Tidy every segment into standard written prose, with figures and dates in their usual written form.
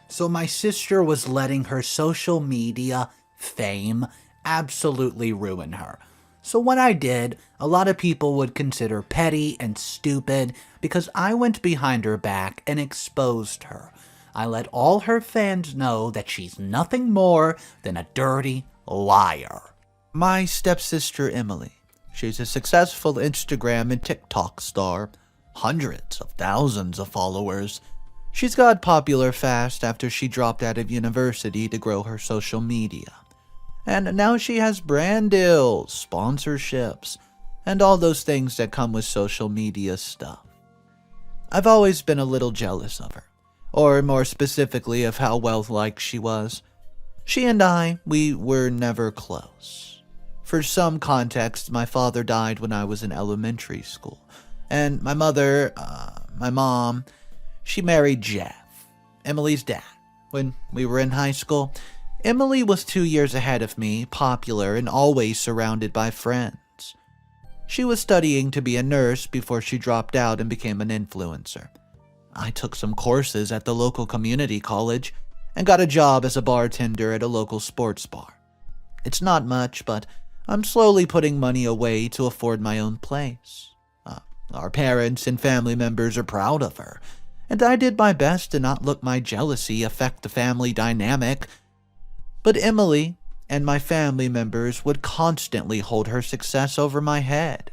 So my sister was letting her social media fame absolutely ruin her. So what I did, a lot of people would consider petty and stupid because I went behind her back and exposed her. I let all her fans know that she's nothing more than a dirty liar. My stepsister Emily. She's a successful Instagram and TikTok star. Hundreds of thousands of followers. She's got popular fast after she dropped out of university to grow her social media. And now she has brand deals, sponsorships, and all those things that come with social media stuff. I've always been a little jealous of her, or more specifically of how well-liked she was. She and we were never close. For some context, my father died when I was in elementary school, and my mom, she married Jeff, Emily's dad, when we were in high school. Emily was 2 years ahead of me, popular and always surrounded by friends. She was studying to be a nurse before she dropped out and became an influencer. I took some courses at the local community college and got a job as a bartender at a local sports bar. It's not much, but I'm slowly putting money away to afford my own place. Our parents and family members are proud of her, and I did my best to not let my jealousy affect the family dynamic. But Emily and my family members would constantly hold her success over my head.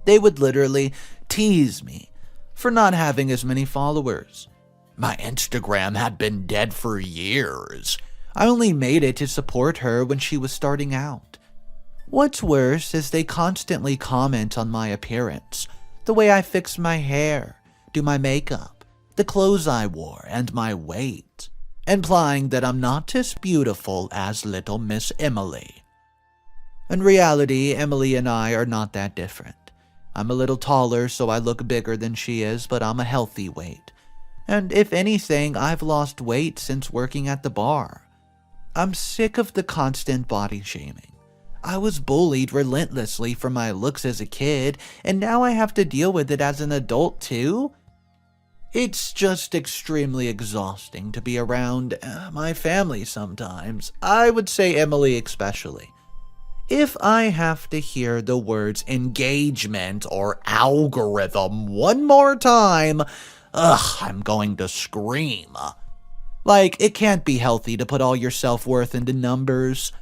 They would literally tease me for not having as many followers. My Instagram had been dead for years. I only made it to support her when she was starting out. What's worse is they constantly comment on my appearance, the way I fix my hair, do my makeup, the clothes I wore, and my weight, implying that I'm not as beautiful as little Miss Emily. In reality, Emily and I are not that different. I'm a little taller, so I look bigger than she is, but I'm a healthy weight. And if anything, I've lost weight since working at the bar. I'm sick of the constant body shaming. I was bullied relentlessly for my looks as a kid, and now I have to deal with it as an adult too? It's just extremely exhausting to be around my family sometimes. I would say Emily especially. If I have to hear the words engagement or algorithm one more time, I'm going to scream. Like, it can't be healthy to put all your self-worth into numbers.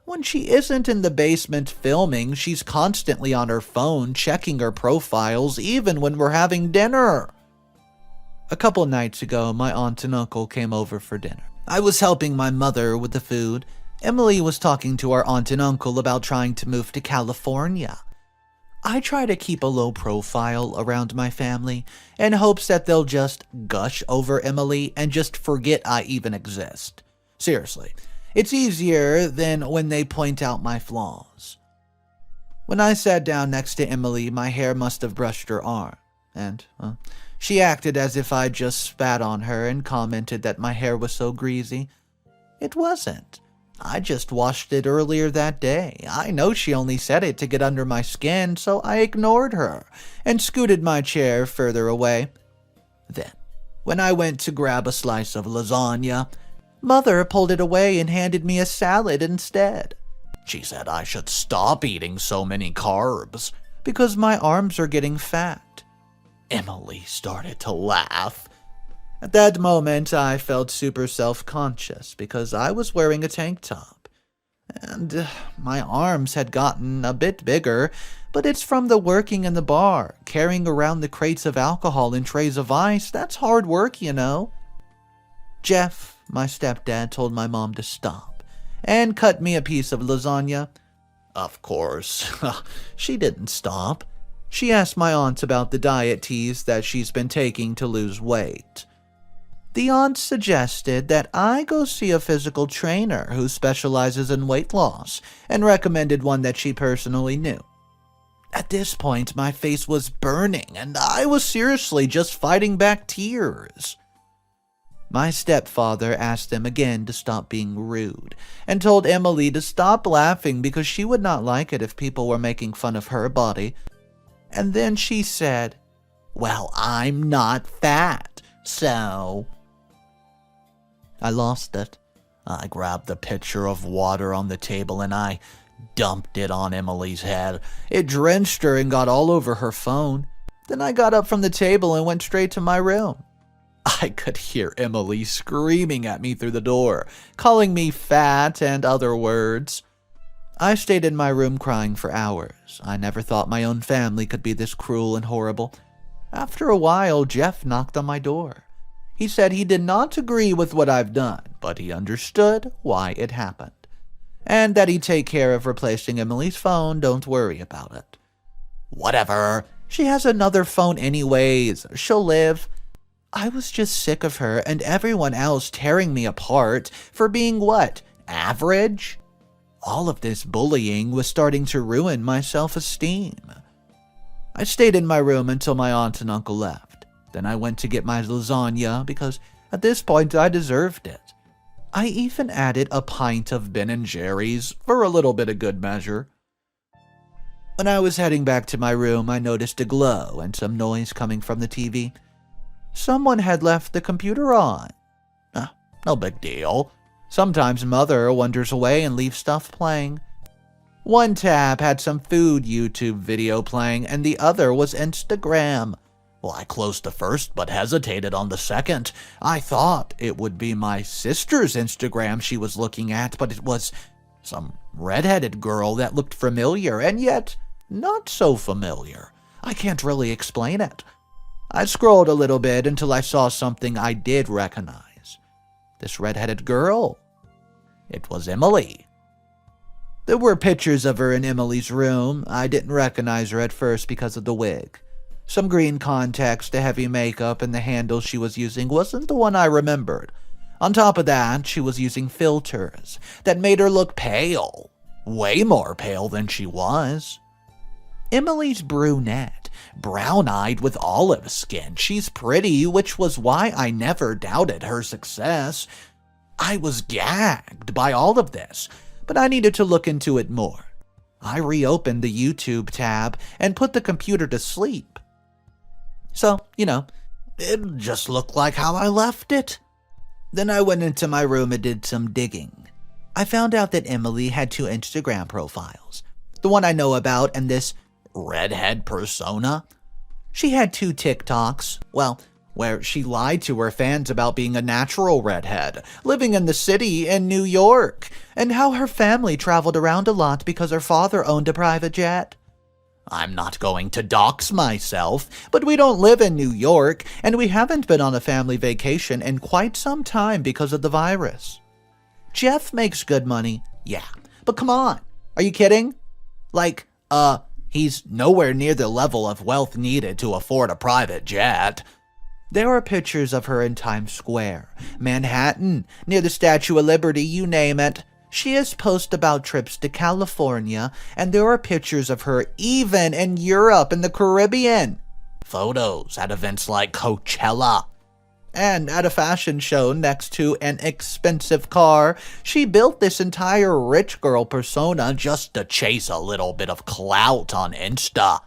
When she isn't in the basement filming, she's constantly on her phone checking her profiles even when we're having dinner. A couple nights ago, my aunt and uncle came over for dinner. I was helping my mother with the food. Emily was talking to our aunt and uncle about trying to move to California. I try to keep a low profile around my family in hopes that they'll just gush over Emily and just forget I even exist. Seriously, it's easier than when they point out my flaws. When I sat down next to Emily, my hair must have brushed her arm, and she acted as if I just spat on her and commented that my hair was so greasy. It wasn't. I just washed it earlier that day. I know she only said it to get under my skin, so I ignored her and scooted my chair further away. Then, when I went to grab a slice of lasagna, Mother pulled it away and handed me a salad instead. She said I should stop eating so many carbs because my arms are getting fat. Emily started to laugh. At that moment, I felt super self-conscious because I was wearing a tank top. And my arms had gotten a bit bigger, but it's from the working in the bar, carrying around the crates of alcohol and trays of ice. That's hard work, you know. Jeff, my stepdad, told my mom to stop and cut me a piece of lasagna. Of course, she didn't stop. She asked my aunt about the diet teas that she's been taking to lose weight. The aunt suggested that I go see a physical trainer who specializes in weight loss and recommended one that she personally knew. At this point, my face was burning and I was seriously just fighting back tears. My stepfather asked them again to stop being rude and told Emily to stop laughing because she would not like it if people were making fun of her body. And then she said, "Well, I'm not fat, so..." I lost it. I grabbed the pitcher of water on the table and I dumped it on Emily's head. It drenched her and got all over her phone. Then I got up from the table and went straight to my room. I could hear Emily screaming at me through the door, calling me fat and other words. I stayed in my room crying for hours. I never thought my own family could be this cruel and horrible. After a while, Jeff knocked on my door. He said he did not agree with what I've done, but he understood why it happened. And that he'd take care of replacing Emily's phone, don't worry about it. Whatever, she has another phone anyways, she'll live. I was just sick of her and everyone else tearing me apart for being what, average? All of this bullying was starting to ruin my self-esteem. I stayed in my room until my aunt and uncle left. Then I went to get my lasagna because at this point I deserved it. I even added a pint of Ben & Jerry's for a little bit of good measure. When I was heading back to my room, I noticed a glow and some noise coming from the TV. Someone had left the computer on. No big deal. Sometimes Mother wanders away and leaves stuff playing. One tab had some food YouTube video playing and the other was Instagram. Well, I closed the first but hesitated on the second. I thought it would be my sister's Instagram she was looking at, but it was some redheaded girl that looked familiar and yet not so familiar. I can't really explain it. I scrolled a little bit until I saw something I did recognize. This redheaded girl. It was Emily. There were pictures of her in Emily's room. I didn't recognize her at first because of the wig. Some green contacts, the heavy makeup, and the handle she was using wasn't the one I remembered. On top of that, she was using filters that made her look pale. Way more pale than she was. Emily's brunette, brown-eyed with olive skin. She's pretty, which was why I never doubted her success. I was gagged by all of this, but I needed to look into it more. I reopened the YouTube tab and put the computer to sleep. So, it just looked like how I left it. Then I went into my room and did some digging. I found out that Emily had 2 Instagram profiles. The one I know about and this redhead persona. She had 2 TikToks, where she lied to her fans about being a natural redhead, living in the city in New York, and how her family traveled around a lot because her father owned a private jet. I'm not going to dox myself, but we don't live in New York, and we haven't been on a family vacation in quite some time because of the virus. Jeff makes good money, yeah, but come on, are you kidding? He's nowhere near the level of wealth needed to afford a private jet. There are pictures of her in Times Square, Manhattan, near the Statue of Liberty, you name it. She has posts about trips to California, and there are pictures of her even in Europe and the Caribbean. Photos at events like Coachella. And at a fashion show next to an expensive car. She built this entire rich girl persona just to chase a little bit of clout on Insta.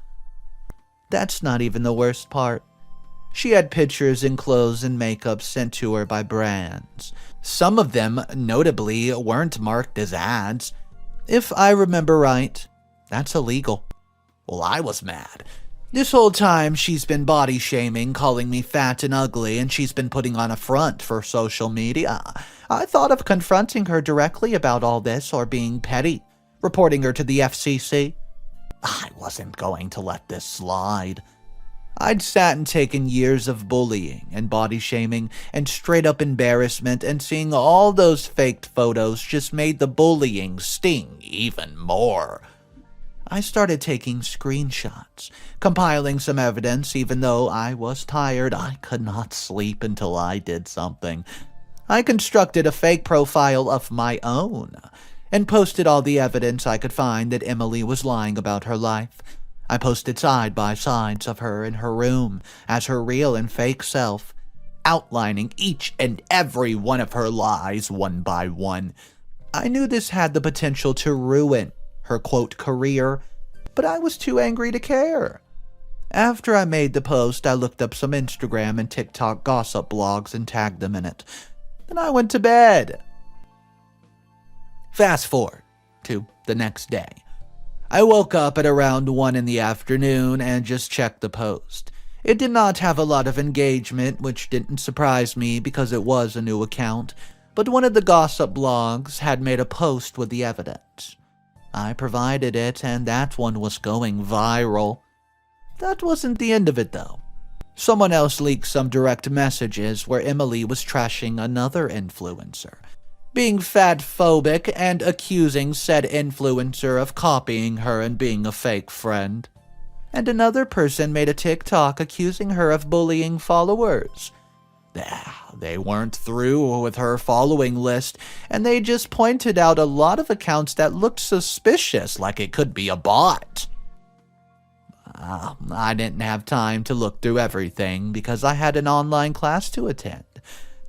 That's not even the worst part. She had pictures and clothes and makeup sent to her by brands. Some of them, notably, weren't marked as ads. If I remember right, that's illegal. Well, I was mad. This whole time, she's been body shaming, calling me fat and ugly, and she's been putting on a front for social media. I thought of confronting her directly about all this or being petty, reporting her to the FCC. I wasn't going to let this slide. I'd sat and taken years of bullying and body shaming and straight up embarrassment, and seeing all those faked photos just made the bullying sting even more. I started taking screenshots, compiling some evidence. Even though I was tired, I could not sleep until I did something. I constructed a fake profile of my own and posted all the evidence I could find that Emily was lying about her life. I posted side-by-sides of her in her room as her real and fake self, outlining each and every one of her lies one by one. I knew this had the potential to ruin her quote career, but I was too angry to care. After I made the post, I looked up some Instagram and TikTok gossip blogs and tagged them in it. Then I went to bed. Fast forward to the next day. I woke up at around 1 in the afternoon and just checked the post. It did not have a lot of engagement, which didn't surprise me because it was a new account, but one of the gossip blogs had made a post with the evidence. I provided it, and that one was going viral. That wasn't the end of it, though. Someone else leaked some direct messages where Emily was trashing another influencer, being fat-phobic and accusing said influencer of copying her and being a fake friend. And another person made a TikTok accusing her of bullying followers. They weren't through with her following list, and they just pointed out a lot of accounts that looked suspicious, like it could be a bot. I didn't have time to look through everything because I had an online class to attend.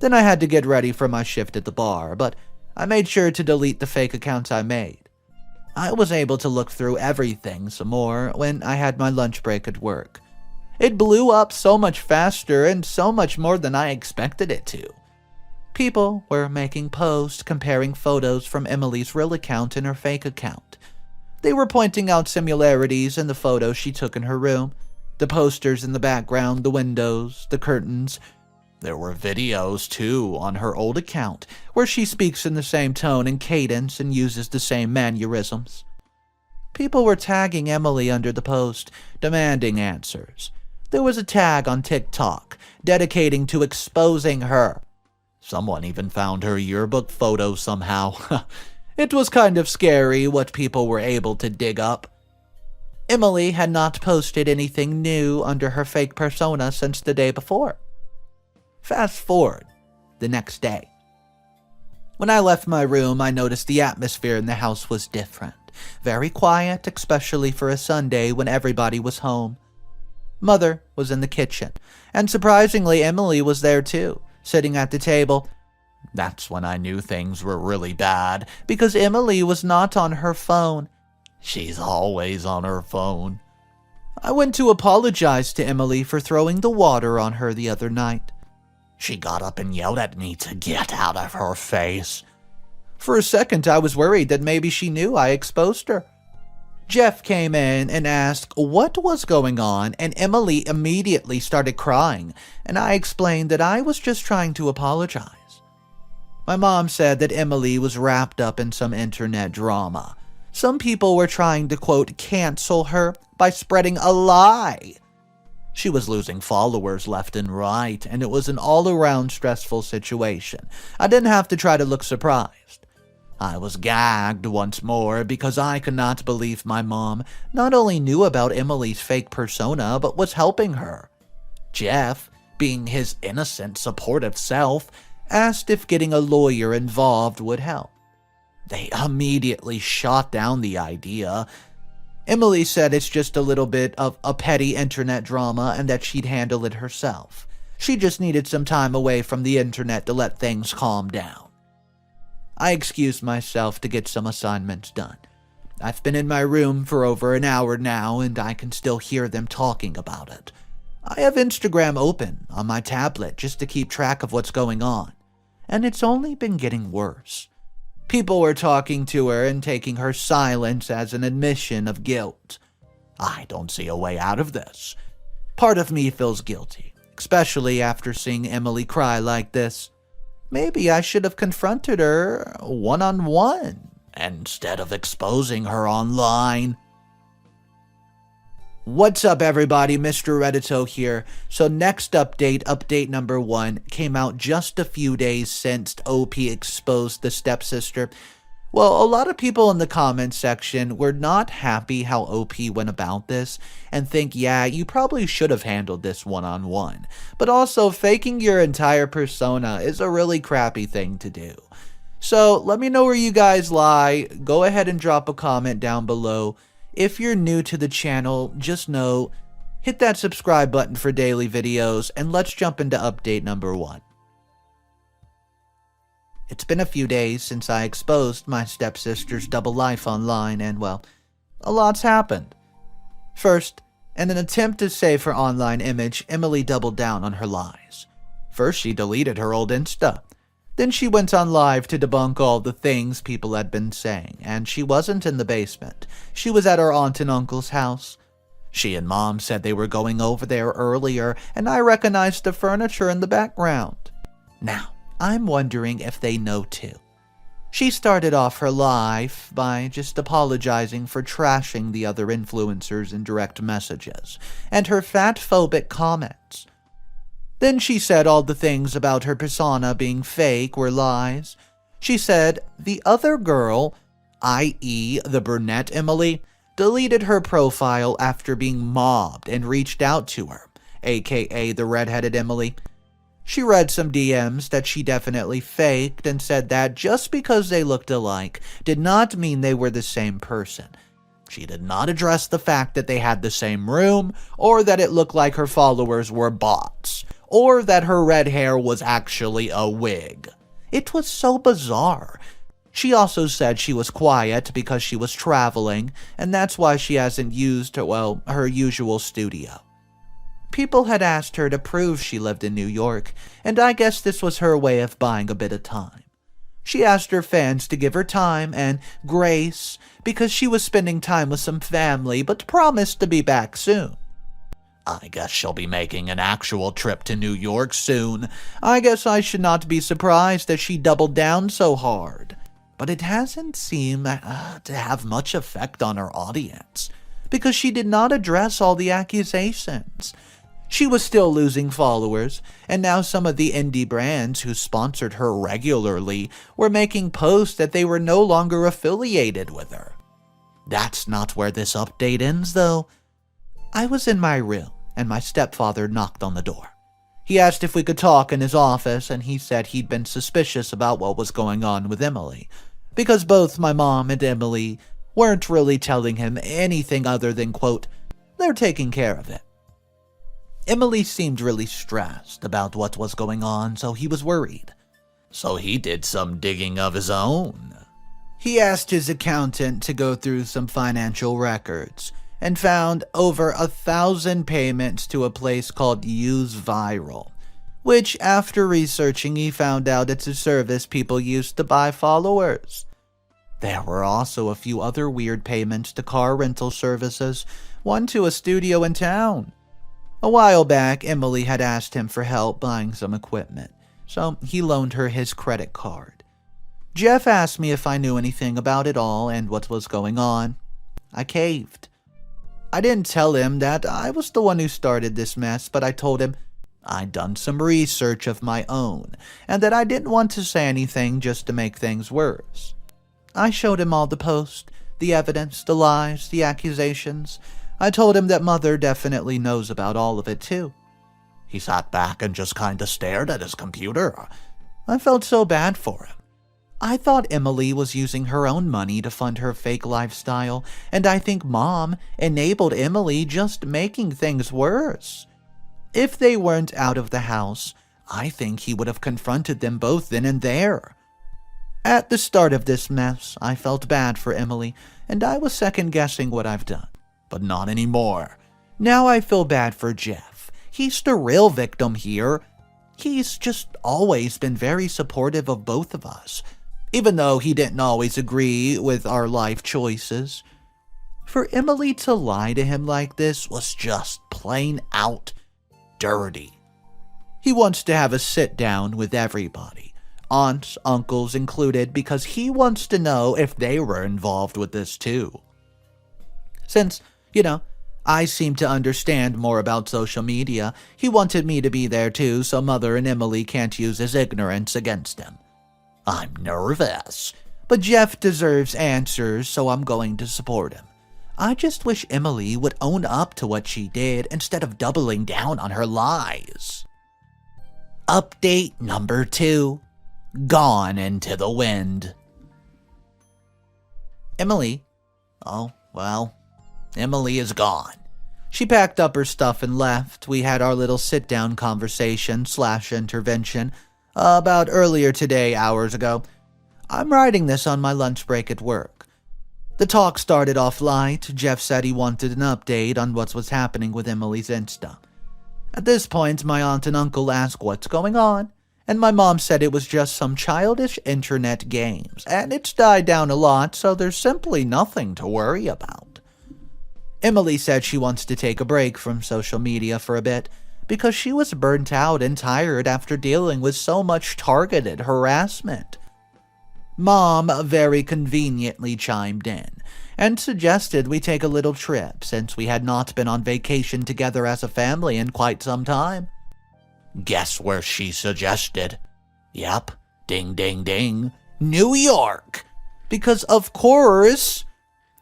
Then I had to get ready for my shift at the bar, but I made sure to delete the fake accounts I made. I was able to look through everything some more when I had my lunch break at work. It blew up so much faster and so much more than I expected it to. People were making posts comparing photos from Emily's real account and her fake account. They were pointing out similarities in the photos she took in her room, the posters in the background, the windows, the curtains. There were videos, too, on her old account, where she speaks in the same tone and cadence and uses the same mannerisms. People were tagging Emily under the post, demanding answers. There was a tag on TikTok, dedicating to exposing her. Someone even found her yearbook photo somehow. It was kind of scary what people were able to dig up. Emily had not posted anything new under her fake persona since the day before. Fast forward, the next day. When I left my room, I noticed the atmosphere in the house was different. Very quiet, especially for a Sunday when everybody was home. Mother was in the kitchen, and surprisingly, Emily was there too, sitting at the table. That's when I knew things were really bad, because Emily was not on her phone. She's always on her phone. I went to apologize to Emily for throwing the water on her the other night. She got up and yelled at me to get out of her face. For a second, I was worried that maybe she knew I exposed her. Jeff came in and asked what was going on, and Emily immediately started crying, and I explained that I was just trying to apologize. My mom said that Emily was wrapped up in some internet drama. Some people were trying to, quote, cancel her by spreading a lie. She was losing followers left and right, and it was an all-around stressful situation. I didn't have to try to look surprised. I was gagged once more because I could not believe my mom not only knew about Emily's fake persona, but was helping her. Jeff, being his innocent, supportive self, asked if getting a lawyer involved would help. They immediately shot down the idea. Emily said it's just a little bit of a petty internet drama and that she'd handle it herself. She just needed some time away from the internet to let things calm down. I excused myself to get some assignments done. I've been in my room for over an hour now, and I can still hear them talking about it. I have Instagram open on my tablet just to keep track of what's going on, and it's only been getting worse. People were talking to her and taking her silence as an admission of guilt. I don't see a way out of this. Part of me feels guilty, especially after seeing Emily cry like this. Maybe I should have confronted her one-on-one instead of exposing her online. What's up, everybody? Mr. Reddito here. So next update number 1, came out just a few days since OP exposed the stepsister. Well, a lot of people in the comments section were not happy how OP went about this and think, yeah, you probably should have handled this one-on-one. But also, faking your entire persona is a really crappy thing to do. So let me know where you guys lie. Go ahead and drop a comment down below. If you're new to the channel, just know, hit that subscribe button for daily videos, and let's jump into update number 1. It's been a few days since I exposed my stepsister's double life online, and well, a lot's happened. First, in an attempt to save her online image, Emily doubled down on her lies. First, she deleted her old Insta. Then she went on live to debunk all the things people had been saying, and she wasn't in the basement. She was at her aunt and uncle's house. She and Mom said they were going over there earlier, and I recognized the furniture in the background. Now, I'm wondering if they know too. She started off her live by just apologizing for trashing the other influencers in direct messages, and her fat-phobic comments. Then she said all the things about her persona being fake were lies. She said the other girl, i.e. the brunette Emily, deleted her profile after being mobbed and reached out to her, aka the redheaded Emily. She read some DMs that she definitely faked and said that just because they looked alike did not mean they were the same person. She did not address the fact that they had the same room, or that it looked like her followers were bots, or that her red hair was actually a wig. It was so bizarre. She also said she was quiet because she was traveling, and that's why she hasn't used, her usual studio. People had asked her to prove she lived in New York, and I guess this was her way of buying a bit of time. She asked her fans to give her time and grace because she was spending time with some family, but promised to be back soon. I guess she'll be making an actual trip to New York soon. I guess I should not be surprised that she doubled down so hard. But it hasn't seemed to have much effect on her audience, because she did not address all the accusations. She was still losing followers, and now some of the indie brands who sponsored her regularly were making posts that they were no longer affiliated with her. That's not where this update ends, though. I was in my room, and my stepfather knocked on the door. He asked if we could talk in his office, and he said he'd been suspicious about what was going on with Emily, because both my mom and Emily weren't really telling him anything other than, quote, they're taking care of it. Emily seemed really stressed about what was going on, so he was worried. So he did some digging of his own. He asked his accountant to go through some financial records and found over 1,000 payments to a place called Use Viral, which after researching he found out it's a service people use to buy followers. There were also a few other weird payments to car rental services, one to a studio in town. A while back, Emily had asked him for help buying some equipment, so he loaned her his credit card. Jeff asked me if I knew anything about it all and what was going on. I caved. I didn't tell him that I was the one who started this mess, but I told him I'd done some research of my own, and that I didn't want to say anything just to make things worse. I showed him all the posts, the evidence, the lies, the accusations. I told him that Mother definitely knows about all of it too. He sat back and just kinda stared at his computer. I felt so bad for him. I thought Emily was using her own money to fund her fake lifestyle, and I think Mom enabled Emily, just making things worse. If they weren't out of the house, I think he would have confronted them both then and there. At the start of this mess, I felt bad for Emily, and I was second-guessing what I've done. But not anymore. Now I feel bad for Jeff. He's the real victim here. He's just always been very supportive of both of us, even though he didn't always agree with our life choices. For Emily to lie to him like this was just plain out dirty. He wants to have a sit-down with everybody, aunts, uncles included, because he wants to know if they were involved with this too. Since, I seem to understand more about social media, he wanted me to be there too so Mother and Emily can't use his ignorance against him. I'm nervous, but Jeff deserves answers, so I'm going to support him. I just wish Emily would own up to what she did instead of doubling down on her lies. Update number 2. Gone into the wind. Emily is gone. She packed up her stuff and left. We had our little sit-down conversation / intervention about earlier today, hours ago. I'm writing this on my lunch break at work. The talk started off light. Jeff said he wanted an update on what was happening with Emily's Insta. At this point, my aunt and uncle asked what's going on, and my mom said it was just some childish internet games, and it's died down a lot, so there's simply nothing to worry about. Emily said she wants to take a break from social media for a bit because she was burnt out and tired after dealing with so much targeted harassment. Mom very conveniently chimed in and suggested we take a little trip since we had not been on vacation together as a family in quite some time. Guess where she suggested? Yep, ding ding ding, New York! Because of course...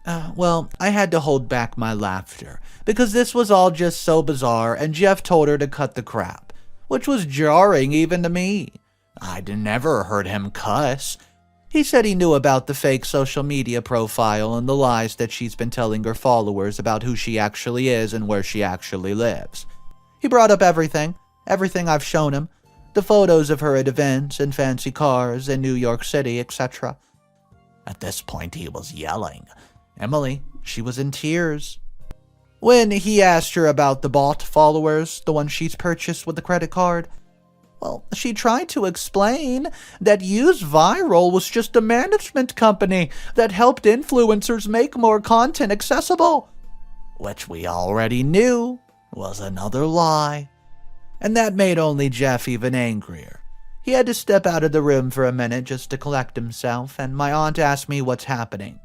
I had to hold back my laughter because this was all just so bizarre, and Jeff told her to cut the crap, which was jarring even to me. I'd never heard him cuss. He said he knew about the fake social media profile and the lies that she's been telling her followers about who she actually is and where she actually lives. He brought up everything I've shown him, the photos of her at events and fancy cars in New York City, etc. At this point, he was yelling. Emily, she was in tears. When he asked her about the bot followers, the ones she's purchased with the credit card, she tried to explain that Use Viral was just a management company that helped influencers make more content accessible, which we already knew was another lie. And that made only Jeff even angrier. He had to step out of the room for a minute just to collect himself, and my aunt asked me what's happening.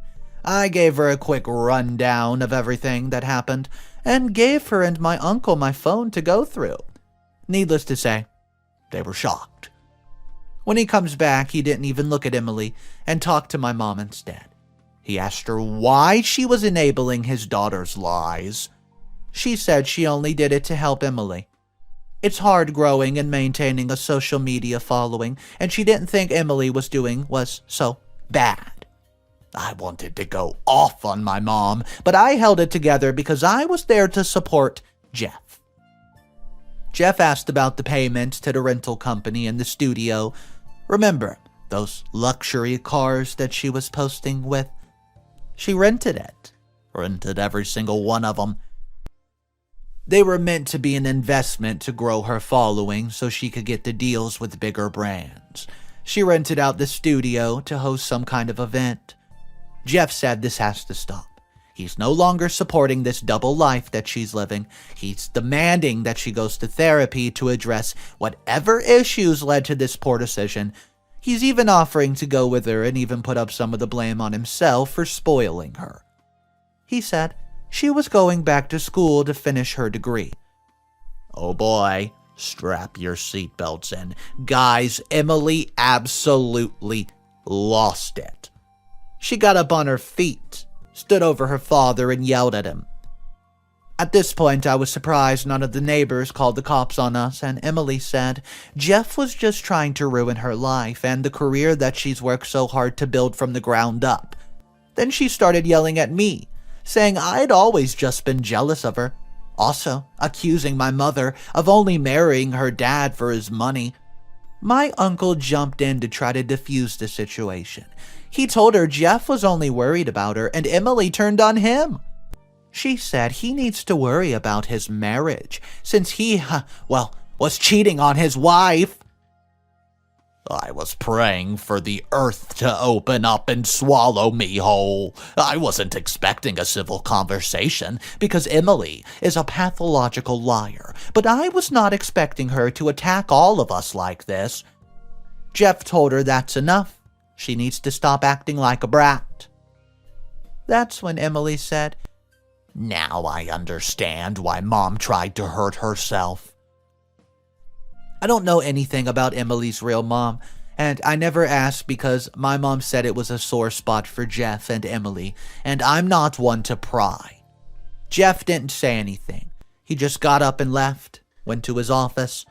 I gave her a quick rundown of everything that happened, and gave her and my uncle my phone to go through. Needless to say, they were shocked. When he comes back, he didn't even look at Emily and talked to my mom instead. He asked her why she was enabling his daughter's lies. She said she only did it to help Emily. It's hard growing and maintaining a social media following, and she didn't think Emily was so bad. I wanted to go off on my mom, but I held it together because I was there to support Jeff. Jeff asked about the payments to the rental company and the studio. Remember those luxury cars that she was posting with? She rented it. Rented every single one of them. They were meant to be an investment to grow her following so she could get the deals with bigger brands. She rented out the studio to host some kind of event. Jeff said this has to stop. He's no longer supporting this double life that she's living. He's demanding that she goes to therapy to address whatever issues led to this poor decision. He's even offering to go with her and even put up some of the blame on himself for spoiling her. He said she was going back to school to finish her degree. Oh boy, strap your seatbelts in. Guys, Emily absolutely lost it. She got up on her feet, stood over her father, and yelled at him. At this point, I was surprised none of the neighbors called the cops on us, and Emily said Jeff was just trying to ruin her life and the career that she's worked so hard to build from the ground up. Then she started yelling at me, saying I'd always just been jealous of her, also accusing my mother of only marrying her dad for his money. My uncle jumped in to try to defuse the situation. He told her Jeff was only worried about her and Emily turned on him. She said he needs to worry about his marriage since he, was cheating on his wife. I was praying for the earth to open up and swallow me whole. I wasn't expecting a civil conversation because Emily is a pathological liar, but I was not expecting her to attack all of us like this. Jeff told her that's enough. She needs to stop acting like a brat. That's when Emily said, "Now I understand why Mom tried to hurt herself." I don't know anything about Emily's real mom, and I never asked because my mom said it was a sore spot for Jeff and Emily, and I'm not one to pry. Jeff didn't say anything. He just got up and left, went to his office.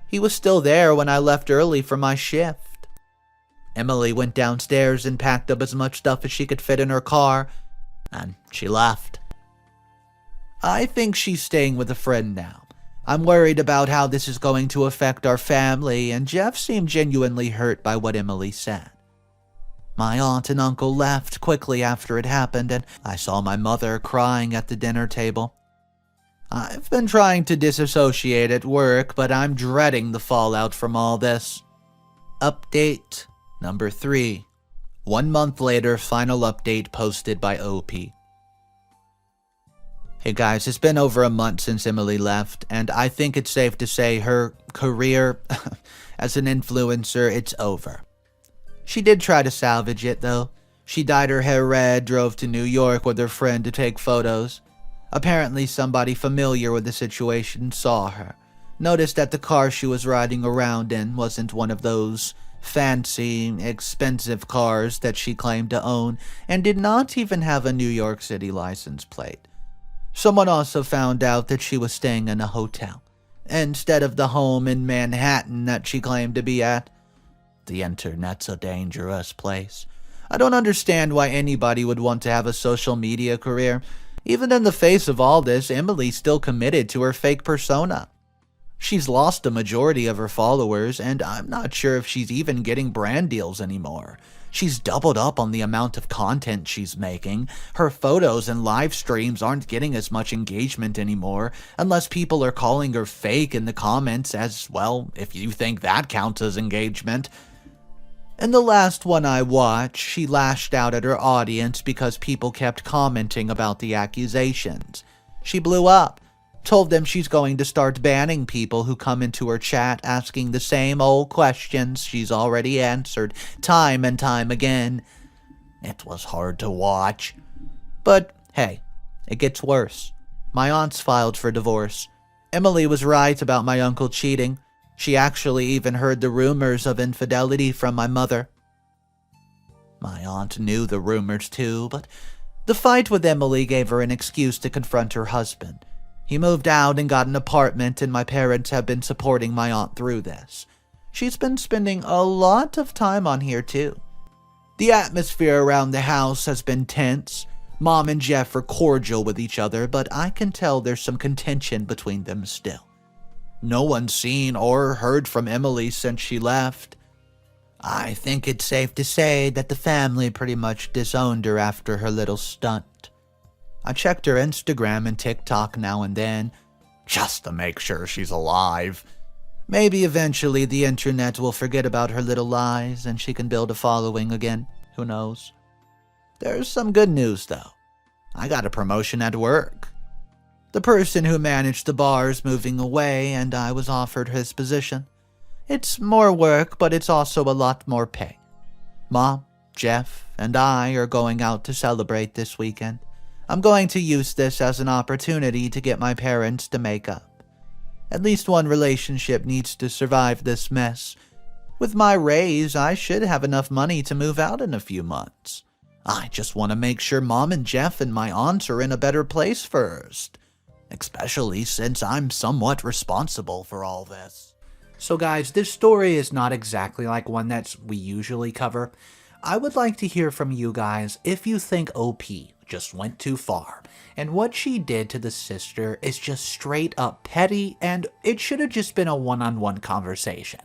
He was still there when I left early for my shift. Emily went downstairs and packed up as much stuff as she could fit in her car, and she left. I think she's staying with a friend now. I'm worried about how this is going to affect our family, and Jeff seemed genuinely hurt by what Emily said. My aunt and uncle left quickly after it happened, and I saw my mother crying at the dinner table. I've been trying to disassociate at work, but I'm dreading the fallout from all this. Update number 3. 1 month later, final update posted by OP. Hey guys, it's been over a month since Emily left, and I think it's safe to say her career as an influencer, it's over. She did try to salvage it though. She dyed her hair red, drove to New York with her friend to take photos. Apparently somebody familiar with the situation saw her, noticed that the car she was riding around in wasn't one of those fancy, expensive cars that she claimed to own, and did not even have a New York City license plate. Someone also found out that she was staying in a hotel, instead of the home in Manhattan that she claimed to be at. The internet's a dangerous place. I don't understand why anybody would want to have a social media career. Even in the face of all this, Emily's still committed to her fake persona. She's lost a majority of her followers, and I'm not sure if she's even getting brand deals anymore. She's doubled up on the amount of content she's making. Her photos and live streams aren't getting as much engagement anymore, unless people are calling her fake in the comments as, well, if you think that counts as engagement. In the last one I watched, she lashed out at her audience because people kept commenting about the accusations. She blew up, told them she's going to start banning people who come into her chat asking the same old questions she's already answered time and time again. It was hard to watch. But hey, it gets worse. My aunts filed for divorce. Emily was right about my uncle cheating. She actually even heard the rumors of infidelity from my mother. My aunt knew the rumors too, but the fight with Emily gave her an excuse to confront her husband. He moved out and got an apartment, and my parents have been supporting my aunt through this. She's been spending a lot of time on here too. The atmosphere around the house has been tense. Mom and Jeff are cordial with each other, but I can tell there's some contention between them still. No one's seen or heard from Emily since she left. I think it's safe to say that the family pretty much disowned her after her little stunt. I checked her Instagram and TikTok now and then, just to make sure she's alive. Maybe eventually the internet will forget about her little lies and she can build a following again. Who knows? There's some good news though. I got a promotion at work. The person who managed the bar is moving away, and I was offered his position. It's more work, but it's also a lot more pay. Mom, Jeff, and I are going out to celebrate this weekend. I'm going to use this as an opportunity to get my parents to make up. At least one relationship needs to survive this mess. With my raise, I should have enough money to move out in a few months. I just want to make sure Mom and Jeff and my aunts are in a better place first. Especially since I'm somewhat responsible for all this. So guys, this story is not exactly like one that we usually cover. I would like to hear from you guys if you think OP just went too far, and what she did to the sister is just straight up petty, and it should have just been a one-on-one conversation.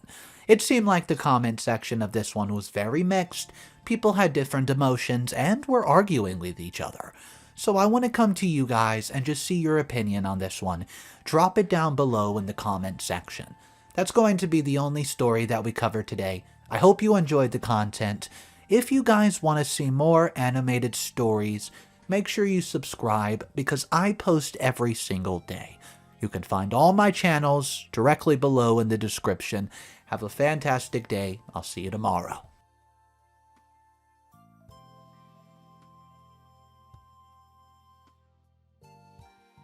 It seemed like the comment section of this one was very mixed. People had different emotions and were arguing with each other. So I want to come to you guys and just see your opinion on this one. Drop it down below in the comment section. That's going to be the only story that we cover today. I hope you enjoyed the content. If you guys want to see more animated stories, make sure you subscribe because I post every single day. You can find all my channels directly below in the description. Have a fantastic day. I'll see you tomorrow.